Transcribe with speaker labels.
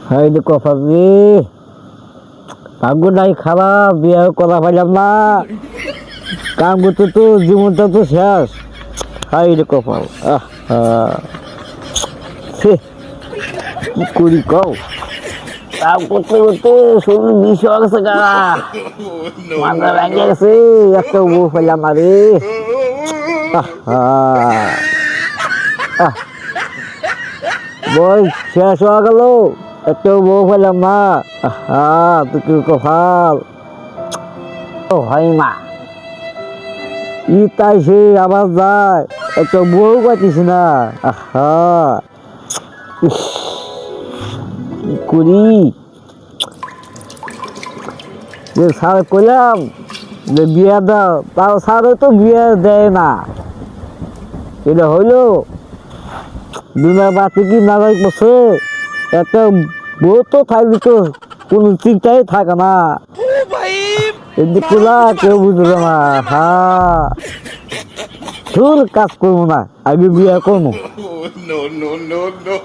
Speaker 1: High রে কপাল রে, ভাগ্য নাই খারাপ, বিয়ে করা পাইলাম না। কাম করতে তো জীবনটা তো শেষ। হাই রে কপাল, ছি, কি করি কও। কাম করতে করতে শরীর বিষ হয়ে গেছে গা, মাথা ভেঙে গেছে, একটা বউ পাইলাম না রে। বয়স শেষ হয়ে গেল, একটা বউ পাইলাম না। তুই কপাল ও হয় মা, ই তাই সে আবার যায়, একটা বউ পাইতেছি না। ইস, কি করি। যে স্যার কইলাম যে বিয়ে দাও, তাও স্যারও তো বিয়ে দেয় না। এটা হইলো দুনিয়া বাতি কি না বসে, একটা বউ তো থাকলে তো কোনো চিন্তাই থাকে না। এদিকে কেউ বুঝলো না। তোর কাজ করবো না, আগে বিয়ে করবো।
Speaker 2: No, no, no, no.